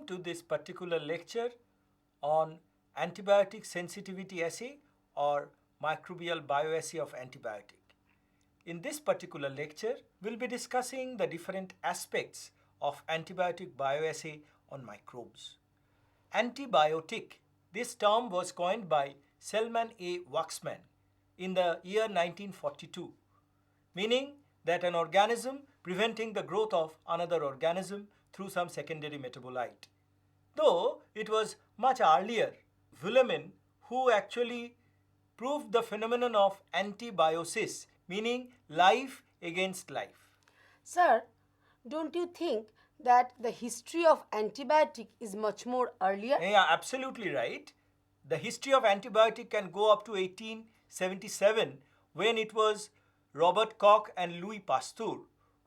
Welcome to this particular lecture on antibiotic sensitivity assay or microbial bioassay of antibiotic. In this particular lecture, we'll be discussing the different aspects of antibiotic bioassay on microbes. Antibiotic, this term was coined by Selman Waksman in the year 1942, meaning that an organism preventing the growth of another organism through some secondary metabolite. Though it was much earlier, Fleming, who actually proved the phenomenon of antibiosis, meaning life against life. Sir, don't you think that the history of antibiotic is much more earlier? Yeah, absolutely right. The history of antibiotic can go up to 1877 when it was Robert Koch and Louis Pasteur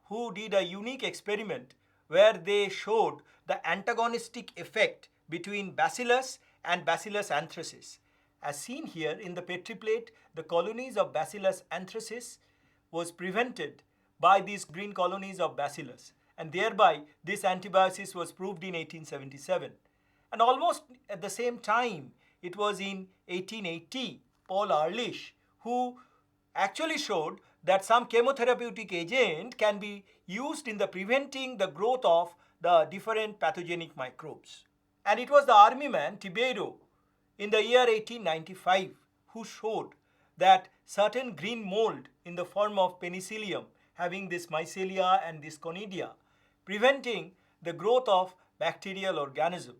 who did a unique experiment where they showed the antagonistic effect between Bacillus and Bacillus anthracis. As seen here in the Petri plate, the colonies of Bacillus anthracis was prevented by these green colonies of Bacillus, and thereby this antibiosis was proved in 1877. And almost at the same time, it was in 1880, Paul Ehrlich, who actually showed that some chemotherapeutic agent can be used in the preventing the growth of the different pathogenic microbes. And it was the army man Tibeiro in the year 1895 who showed that certain green mold in the form of Penicillium having this mycelia and this conidia preventing the growth of bacterial organism.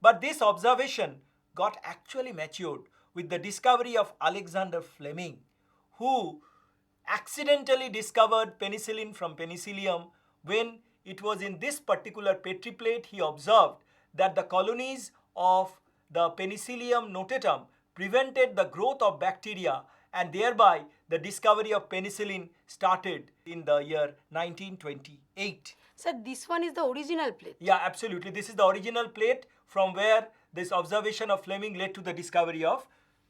But this observation got actually matured with the discovery of Alexander Fleming, who accidentally discovered penicillin from Penicillium when it was in this particular Petri plate he observed that the colonies of the Penicillium notatum prevented the growth of bacteria, and thereby the discovery of penicillin started in the year 1928. Sir, this one is the original plate. Yeah, absolutely. This is the original plate from where this observation of Fleming led to the discovery of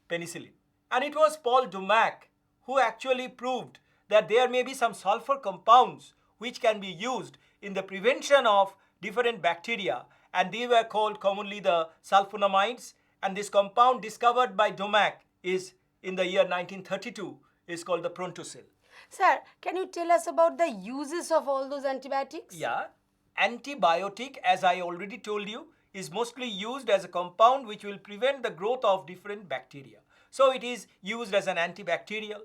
penicillin. And it was Paul Dumac who actually proved that there may be some sulfur compounds which can be used in the prevention of different bacteria, and they were called commonly the sulfonamides, and this compound discovered by Dumac is in the year 1932 is called the Prontosil. Sir, can you tell us about the uses of all those antibiotics? Yeah, antibiotic, as I already told you, is mostly used as a compound which will prevent the growth of different bacteria. So it is used as an antibacterial.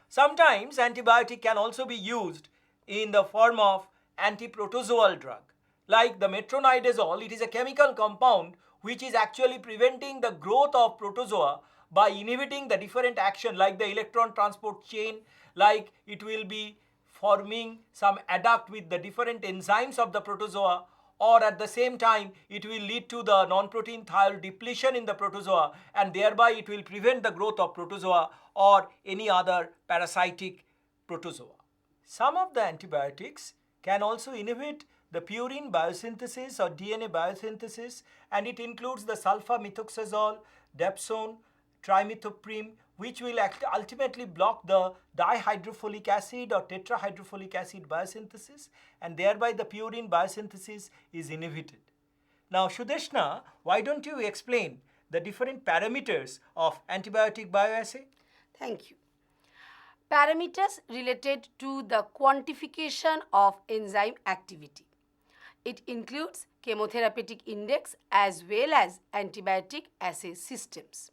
Sometimes antibiotic can also be used in the form of antiprotozoal drug. Like the metronidazole, it is a chemical compound which is actually preventing the growth of protozoa by inhibiting the different action like the electron transport chain, like it will be forming some adduct with the different enzymes of the protozoa, or at the same time it will lead to the non-protein thiol depletion in the protozoa, and thereby it will prevent the growth of protozoa or any other parasitic protozoa. Some of the antibiotics can also inhibit the purine biosynthesis or DNA biosynthesis, and it includes the sulfamethoxazole, dapsone, trimethoprim, which will ultimately block the dihydrofolic acid or tetrahydrofolic acid biosynthesis, and thereby the purine biosynthesis is inhibited. Now, Sudeshna, why don't you explain the different parameters of antibiotic bioassay? Thank you. Parameters related to the quantification of enzyme activity. It includes chemotherapeutic index as well as antibiotic assay systems.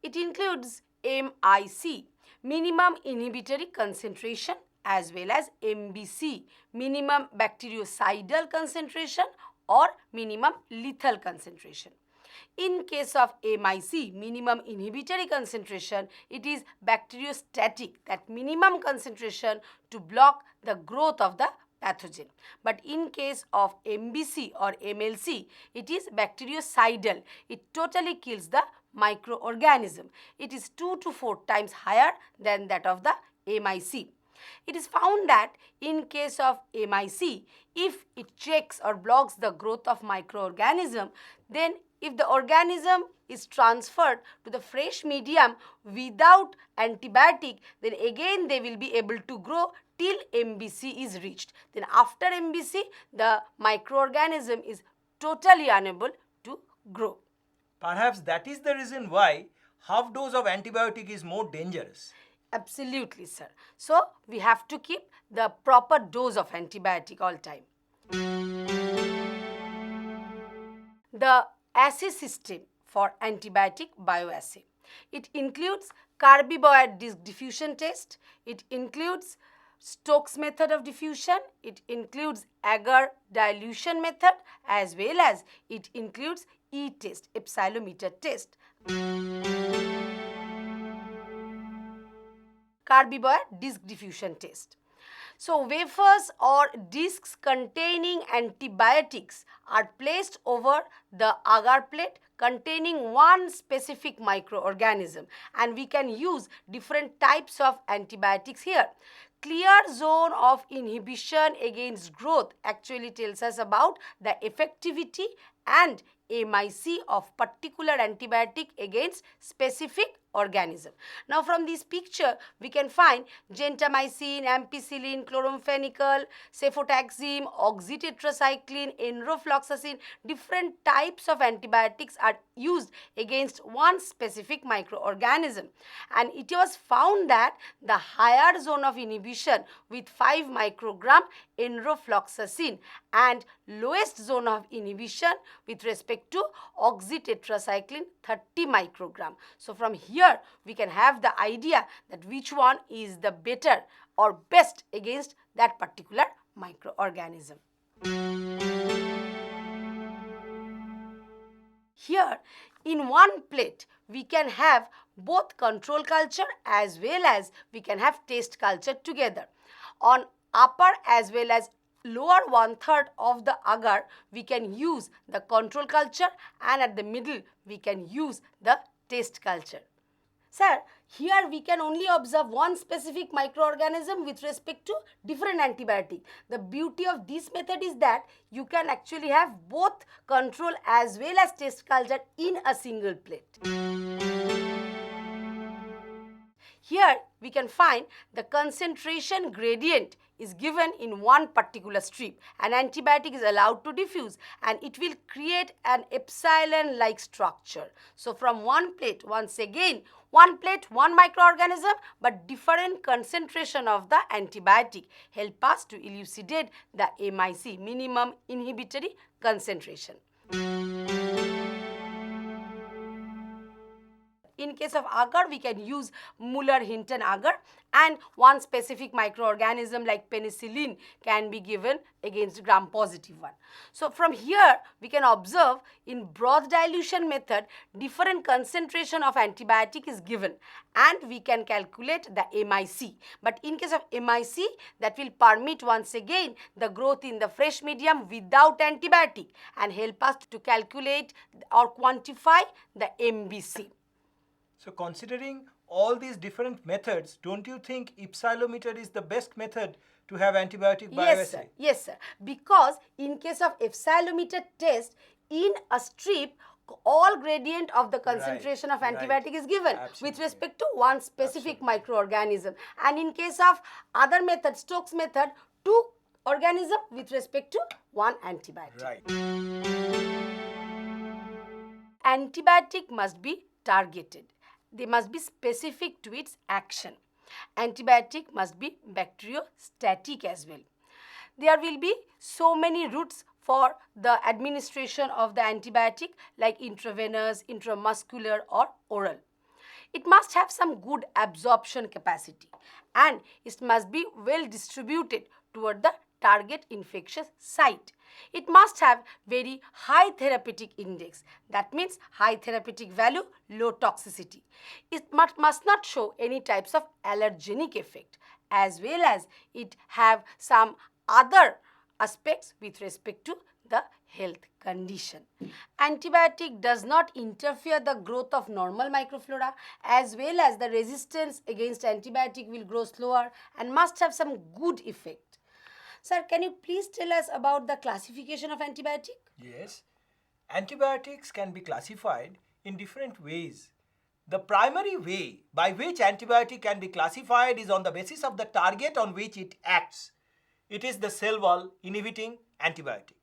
It includes MIC, minimum inhibitory concentration, as well as MBC, minimum bactericidal concentration or minimum lethal concentration. In case of MIC, minimum inhibitory concentration, it is bacteriostatic, that minimum concentration to block the growth of the pathogen. But in case of MBC or MLC, it is bactericidal. It totally kills the microorganism. It is 2 to 4 times higher than that of the MIC. It is found that in case of MIC, if it checks or blocks the growth of microorganism, then if the organism is transferred to the fresh medium without antibiotic, then again they will be able to grow till MBC is reached. Then after MBC, the microorganism is totally unable to grow. Perhaps that is the reason why half dose of antibiotic is more dangerous. Absolutely, sir. So we have to keep the proper dose of antibiotic all time. The assay system for antibiotic bioassay. It includes Kirby Bauer diffusion test. It includes Stokes method of diffusion. It includes Agar dilution method, as well as it includes E-test, epsilometer test. Kirby Bauer disc diffusion test. So wafers or discs containing antibiotics are placed over the agar plate containing one specific microorganism, and we can use different types of antibiotics here. Clear zone of inhibition against growth actually tells us about the effectivity and MIC of particular antibiotic against specific organism. Now from this picture we can find gentamicin, ampicillin, chloramphenicol, cefotaxime, oxytetracycline, enrofloxacin. Different types of antibiotics are used against one specific microorganism, and it was found that the higher zone of inhibition with 5 microgram enrofloxacin and lowest zone of inhibition with respect to oxytetracycline 30 microgram. So from here we can have the idea that which one is the better or best against that particular microorganism. Here in one plate we can have both control culture as well as we can have test culture together. On upper as well as lower 1/3 of the agar we can use the control culture, and at the middle we can use the test culture. Sir, here we can only observe one specific microorganism with respect to different antibiotic. The beauty of this method is that you can actually have both control as well as test culture in a single plate. Here we can find the concentration gradient is given in one particular strip. An antibiotic is allowed to diffuse and it will create an epsilon-like structure. So from one plate, once again, one plate, one microorganism, but different concentration of the antibiotic help us to elucidate the MIC, minimum inhibitory concentration. In case of agar, we can use Muller-Hinton agar, and one specific microorganism like penicillin can be given against gram-positive one. So from here, we can observe in broth dilution method, different concentration of antibiotic is given and we can calculate the MIC. But in case of MIC, that will permit once again the growth in the fresh medium without antibiotic and help us to calculate or quantify the MBC. So considering all these different methods, don't you think epsilometer is the best method to have antibiotic bioassay? Yes, sir. Because in case of epsilometer test, in a strip, all gradient of the concentration of antibiotic is given with respect to one specific microorganism. And in case of other method, Stokes method, 2 organism with respect to 1 antibiotic. Right. Antibiotic must be targeted. They must be specific to its action. Antibiotic must be bacteriostatic as well. There will be so many routes for the administration of the antibiotic like intravenous, intramuscular or oral. It must have some good absorption capacity and it must be well distributed toward the target infectious site. It must have very high therapeutic index. That means high therapeutic value, low toxicity. It must not show any types of allergenic effect, as well as it have some other aspects with respect to the health condition. Antibiotic does not interfere the growth of normal microflora, as well as the resistance against antibiotic will grow slower and must have some good effect. Sir, can you please tell us about the classification of antibiotic? Yes. Antibiotics can be classified in different ways. The primary way by which antibiotic can be classified is on the basis of the target on which it acts. It is the cell wall inhibiting antibiotic.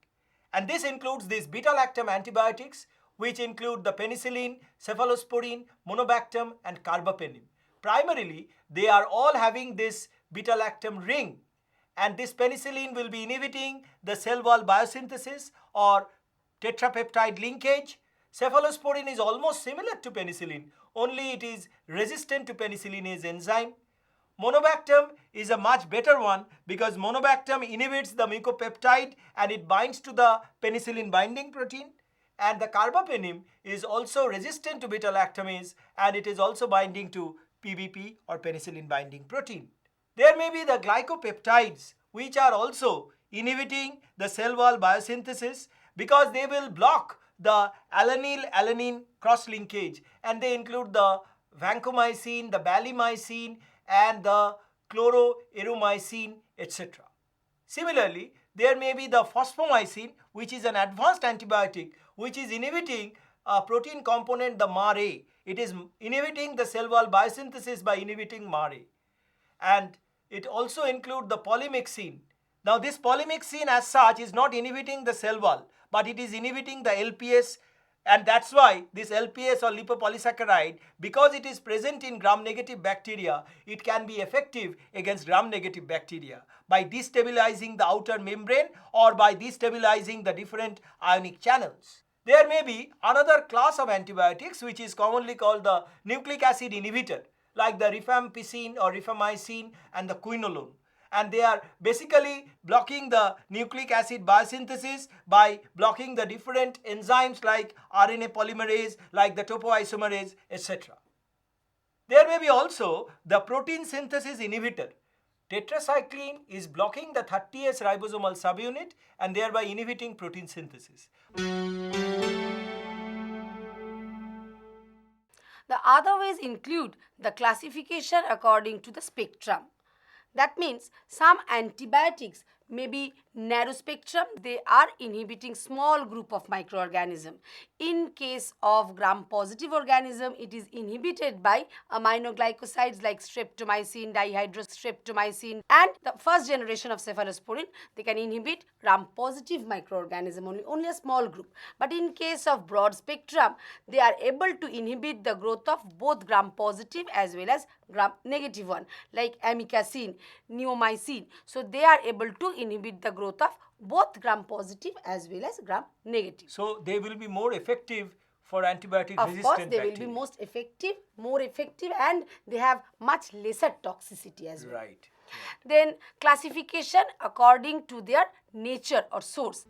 And this includes these beta-lactam antibiotics, which include the penicillin, cephalosporin, monobactam, and carbapenem. Primarily, they are all having this beta-lactam ring, and this penicillin will be inhibiting the cell wall biosynthesis or tetrapeptide linkage. Cephalosporin is almost similar to penicillin, only it is resistant to penicillinase enzyme. Monobactam is a much better one because monobactam inhibits the mucopeptide and it binds to the penicillin binding protein. And the carbapenem is also resistant to beta-lactamase and it is also binding to PBP or penicillin binding protein. There may be the glycopeptides which are also inhibiting the cell wall biosynthesis because they will block the alanyl-alanine cross-linkage, and they include the vancomycin, the balimycin, and the chloroeromycin, etc. Similarly, there may be the fosfomycin, which is an advanced antibiotic which is inhibiting a protein component, the MAR-A. It is inhibiting the cell wall biosynthesis by inhibiting MAR-A. And it also includes the polymyxin. Now this polymyxin as such is not inhibiting the cell wall, but it is inhibiting the LPS, and that's why this LPS or lipopolysaccharide, because it is present in gram-negative bacteria, it can be effective against gram-negative bacteria by destabilizing the outer membrane or by destabilizing the different ionic channels. There may be another class of antibiotics which is commonly called the nucleic acid inhibitor, like the rifampicin or rifamycin and the quinolone. And they are basically blocking the nucleic acid biosynthesis by blocking the different enzymes like RNA polymerase, like the topoisomerase, etc. There may be also the protein synthesis inhibitor. Tetracycline is blocking the 30S ribosomal subunit and thereby inhibiting protein synthesis. The other ways include the classification according to the spectrum. That means some antibiotics may be narrow spectrum, they are inhibiting small group of microorganisms. In case of gram-positive organism, it is inhibited by aminoglycosides like streptomycin, dihydrostreptomycin, and the first generation of cephalosporin, they can inhibit gram-positive microorganism, only a small group. But in case of broad spectrum, they are able to inhibit the growth of both gram-positive as well as gram-negative one, like amikacin, neomycin. So they are able to inhibit the growth of both gram-positive as well as gram-negative. So they will be more effective for antibiotic resistant bacteria. Of course, they will be more effective and they have much lesser toxicity as well. Right. Then classification according to their nature or source.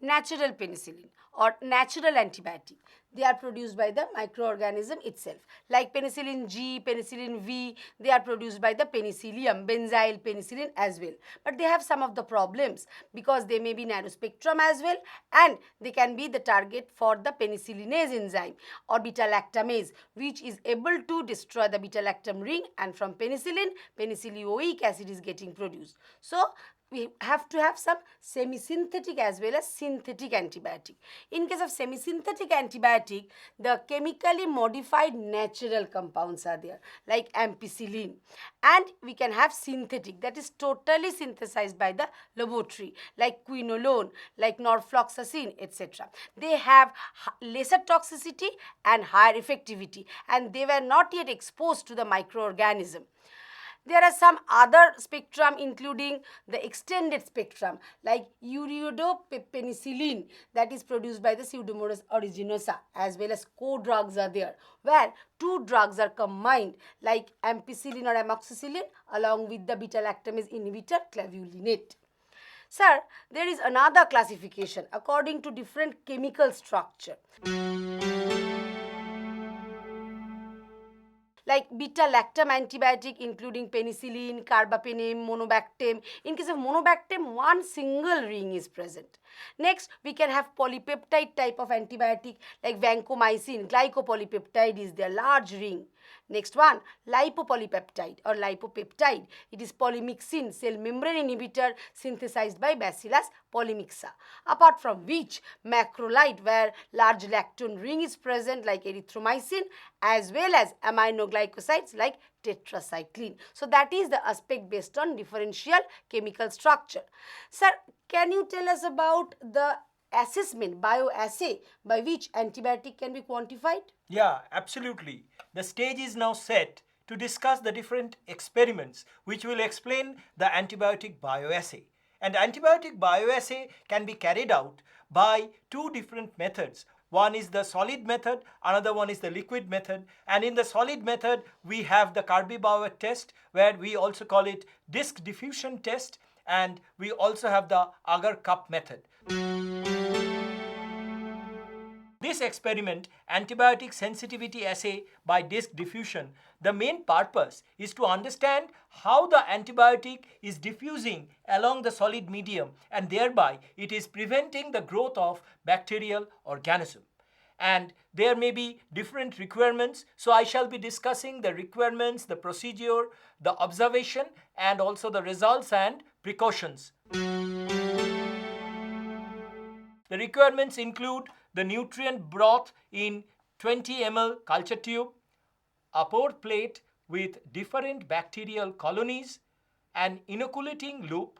Natural penicillin or natural antibiotic, they are produced by the microorganism itself. Like penicillin G, penicillin V, they are produced by the Penicillium, benzyl penicillin as well. But they have some of the problems because they may be narrow spectrum as well and they can be the target for the penicillinase enzyme or beta-lactamase, which is able to destroy the beta-lactam ring, and from penicillin, penicillioic acid is getting produced. So we have to have some semi-synthetic as well as synthetic antibiotic. In case of semi-synthetic antibiotic, the chemically modified natural compounds are there, like ampicillin. And we can have synthetic, that is totally synthesized by the laboratory, like quinolone, like norfloxacin, etc. They have lesser toxicity and higher effectivity, and they were not yet exposed to the microorganism. There are some other spectrum including the extended spectrum like ureodopenicillin, that is produced by the Pseudomonas aeruginosa, as well as co-drugs are there where two drugs are combined like ampicillin or amoxicillin along with the beta-lactamase inhibitor clavulinate. Sir, there is another classification according to different chemical structure. Like beta-lactam antibiotic including penicillin, carbapenem, monobactam. In case of monobactam, one single ring is present. Next, we can have polypeptide type of antibiotic like vancomycin, glycopolypeptide is their large ring. Next one, lipopolypeptide or lipopeptide. It is polymyxin cell membrane inhibitor synthesized by Bacillus polymyxa. Apart from which, macrolide, where large lactone ring is present like erythromycin, as well as aminoglycosides like tetracycline. So that is the aspect based on differential chemical structure. Sir, can you tell us about the assessment, bioassay, by which antibiotic can be quantified? Yeah, absolutely. The stage is now set to discuss the different experiments which will explain the antibiotic bioassay. And antibiotic bioassay can be carried out by two different methods. One is the solid method, another one is the liquid method. And in the solid method, we have the Kirby Bauer test, where we also call it disc diffusion test, and we also have the Agar cup method. This experiment, antibiotic sensitivity assay by disc diffusion, the main purpose is to understand how the antibiotic is diffusing along the solid medium, and thereby it is preventing the growth of bacterial organism. And there may be different requirements, so I shall be discussing the requirements, the procedure, the observation, and also the results and precautions. The requirements include the nutrient broth in 20 ml culture tube, a pour plate with different bacterial colonies, an inoculating loop,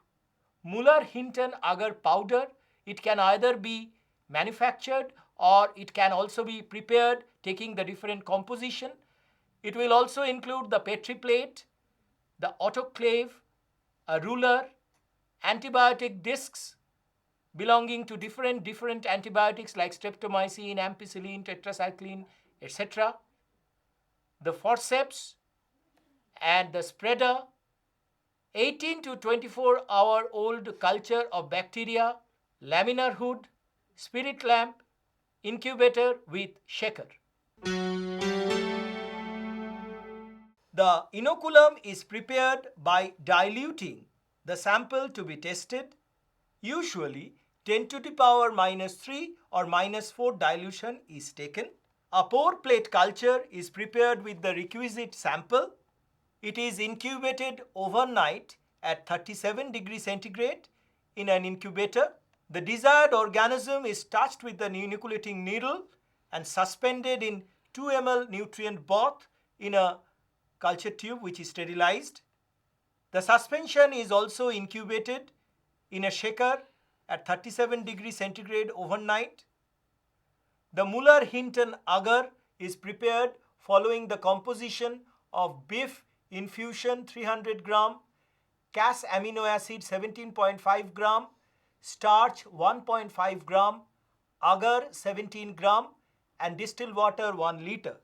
Muller-Hinton agar powder. It can either be manufactured or it can also be prepared taking the different composition. It will also include the Petri plate, the autoclave, a ruler, antibiotic discs belonging to different antibiotics like streptomycin, ampicillin, tetracycline, etc. The forceps and the spreader, 18 to 24-hour-old culture of bacteria, laminar hood, spirit lamp, incubator with shaker. The inoculum is prepared by diluting the sample to be tested. Usually 10 to the power minus 3 or minus 4 dilution is taken. A pour plate culture is prepared with the requisite sample. It is incubated overnight at 37 degrees centigrade in an incubator. The desired organism is touched with an inoculating needle and suspended in 2 ml nutrient bath in a culture tube which is sterilized. The suspension is also incubated in a shaker at 37 degrees centigrade overnight. The Muller-Hinton agar is prepared following the composition of beef infusion 300 gram, cas amino acid 17.5 gram, starch 1.5 gram, agar 17 gram, and distilled water 1 liter.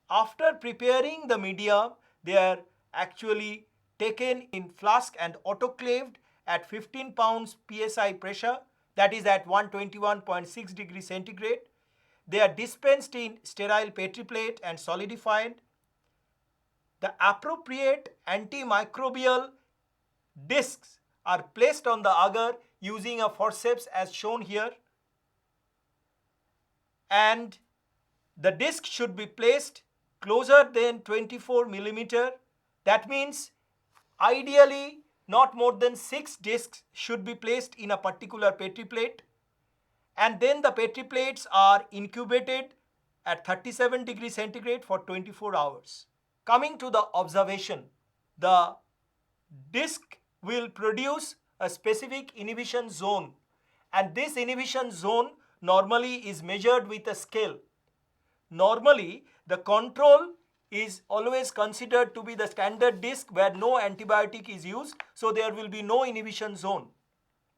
After preparing the media, they are actually taken in flask and autoclaved at 15 pounds psi pressure, that is at 121.6 degrees centigrade. They are dispensed in sterile Petri plate and solidified. The appropriate antimicrobial discs are placed on the agar using a forceps as shown here. And the disc should be placed closer than 24 millimeter. That means ideally not more than 6 discs should be placed in a particular Petri plate, and then the Petri plates are incubated at 37 degrees centigrade for 24 hours. Coming to the observation, the disc will produce a specific inhibition zone, and this inhibition zone normally is measured with a scale. Normally, the control is always considered to be the standard disc where no antibiotic is used, so there will be no inhibition zone.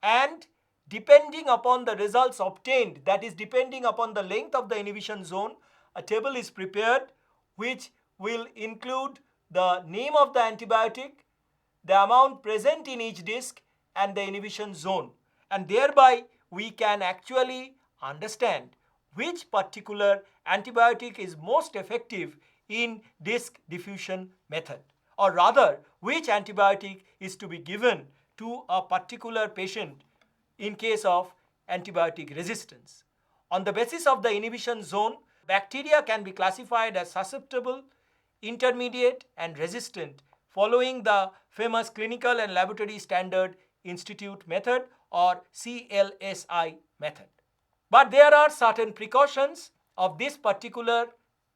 And depending upon the results obtained, that is depending upon the length of the inhibition zone, a table is prepared which will include the name of the antibiotic, the amount present in each disc, and the inhibition zone. And thereby we can actually understand which particular antibiotic is most effective in disc diffusion method, or rather which antibiotic is to be given to a particular patient in case of antibiotic resistance. On the basis of the inhibition zone, bacteria can be classified as susceptible, intermediate and resistant, following the famous Clinical and Laboratory Standard Institute method or CLSI method. But there are certain precautions of this particular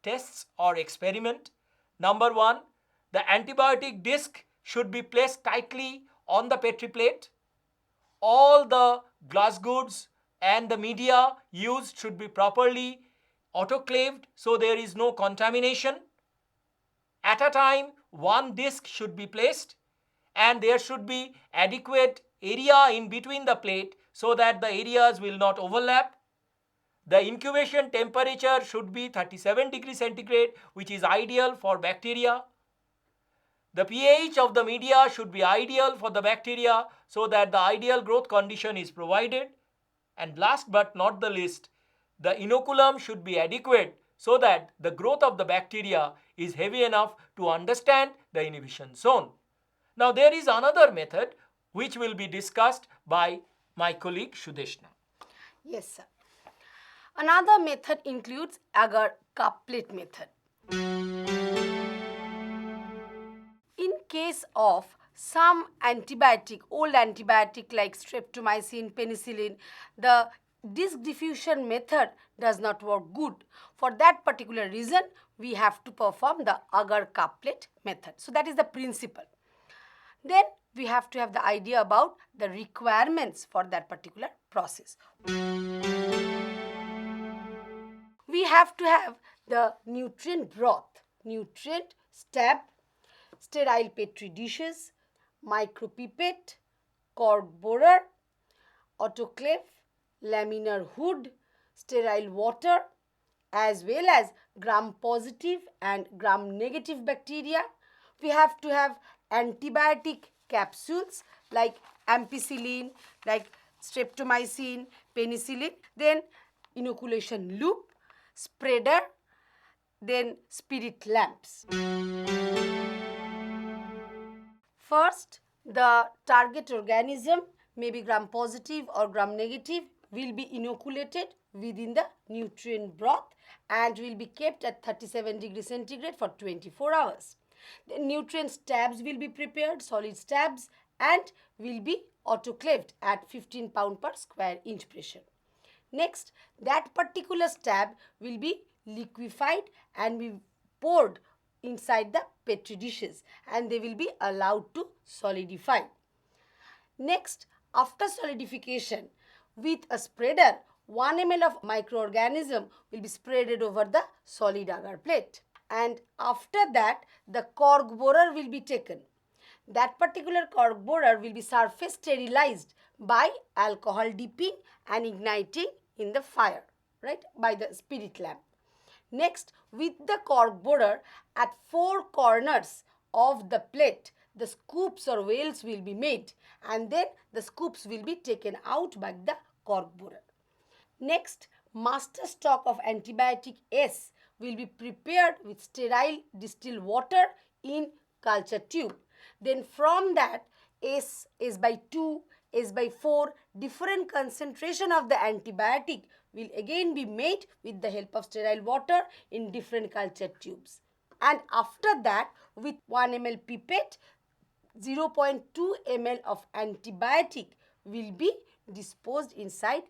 tests or experiment. Number one, the antibiotic disc should be placed tightly on the Petri plate. All the glass goods and the media used should be properly autoclaved so there is no contamination. At a time, one disc should be placed and there should be adequate area in between the plate so that the areas will not overlap. The incubation temperature should be 37 degrees centigrade, which is ideal for bacteria. The pH of the media should be ideal for the bacteria so that the ideal growth condition is provided. And last but not the least, the inoculum should be adequate so that the growth of the bacteria is heavy enough to understand the inhibition zone. Now there is another method which will be discussed by my colleague Sudeshna. Yes, sir. Another method includes Agar couplet method. In case of some antibiotic, old antibiotic like streptomycin, penicillin, the disc diffusion method does not work good. For that particular reason, we have to perform the Agar couplet method. So that is the principle. Then we have to have the idea about the requirements for that particular process. We have to have the nutrient broth, nutrient stab, sterile petri dishes, micropipette, cork borer, autoclave, laminar hood, sterile water, as well as gram-positive and gram-negative bacteria. We have to have antibiotic capsules like ampicillin, like streptomycin, penicillin, then inoculation loop, spreader, then spirit lamps. First, the target organism, maybe gram-positive or gram-negative, will be inoculated within the nutrient broth and will be kept at 37 degrees centigrade for 24 hours. The nutrient stabs will be prepared, solid stabs, and will be autoclaved at 15 pound per square inch pressure. Next, that particular stab will be liquefied and be poured inside the petri dishes and they will be allowed to solidify. Next, after solidification, with a spreader, 1 ml of microorganism will be spreaded over the solid agar plate. And after that, the cork borer will be taken. That particular cork borer will be surface sterilized by alcohol dipping and igniting in the fire, right, by the spirit lamp. Next, with the cork borer at 4 corners of the plate, the scoops or wells will be made and then the scoops will be taken out by the cork borer. Next, master stock of antibiotic S will be prepared with sterile distilled water in culture tube. Then from that, S by 2, S by 4, different concentration of the antibiotic will again be made with the help of sterile water in different culture tubes. And after that, with 1 ml pipette, 0.2 ml of antibiotic will be disposed inside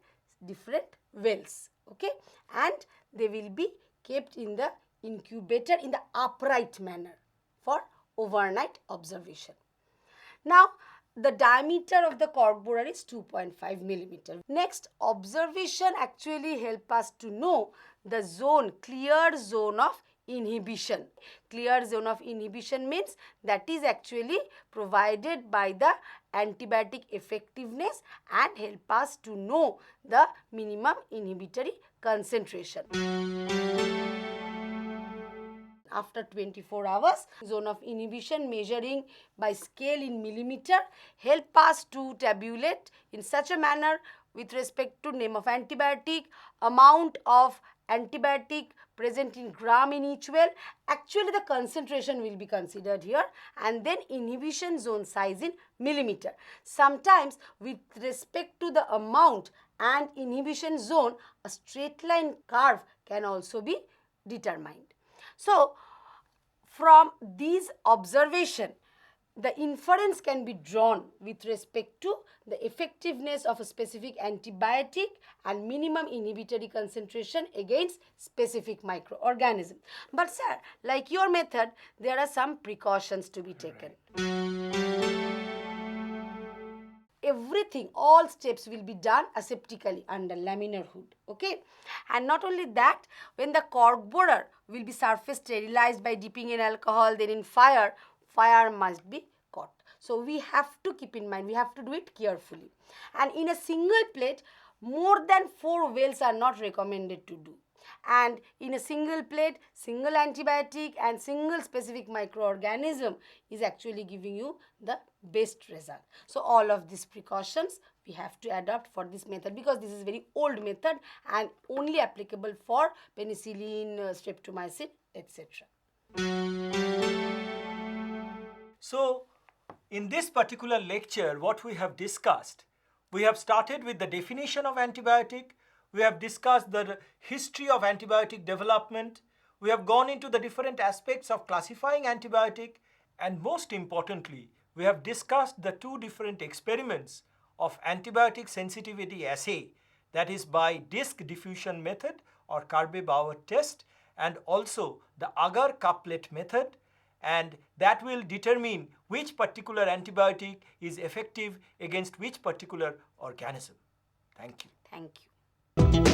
different wells, okay, and they will be kept in the incubator in the upright manner for overnight observation. Now, the diameter of the cork borer is 2.5 millimeter. Next, observation actually help us to know the zone, clear zone of inhibition. Clear zone of inhibition means that is actually provided by the antibiotic effectiveness and help us to know the minimum inhibitory concentration. After 24 hours, zone of inhibition measuring by scale in millimeter help us to tabulate in such a manner with respect to name of antibiotic, amount of antibiotic present in gram in each well. Actually, the concentration will be considered here and then inhibition zone size in millimeter. Sometimes with respect to the amount and inhibition zone, a straight line curve can also be determined. So, From these observation, the inference can be drawn with respect to the effectiveness of a specific antibiotic and minimum inhibitory concentration against specific microorganism. But sir, like your method, there are some precautions to be taken. Everything, all steps will be done aseptically under laminar hood, okay? And not only that, when the cork borer will be surface sterilized by dipping in alcohol, then in fire, fire must be caught. So we have to keep in mind, we have to do it carefully. And in a single plate, more than 4 wells are not recommended to do. And in a single plate, single antibiotic and single specific microorganism is actually giving you the best result. So all of these precautions we have to adopt for this method, because this is very old method and only applicable for penicillin, streptomycin, etc. So, in this particular lecture, what we have discussed, we have started with the definition of antibiotic, we have discussed the history of antibiotic development, we have gone into the different aspects of classifying antibiotic, and most importantly, we have discussed the 2 different experiments of antibiotic sensitivity assay, that is by disk diffusion method or Kirby Bauer test, and also the Agar couplet method, and that will determine which particular antibiotic is effective against which particular organism. Thank you. Thank you.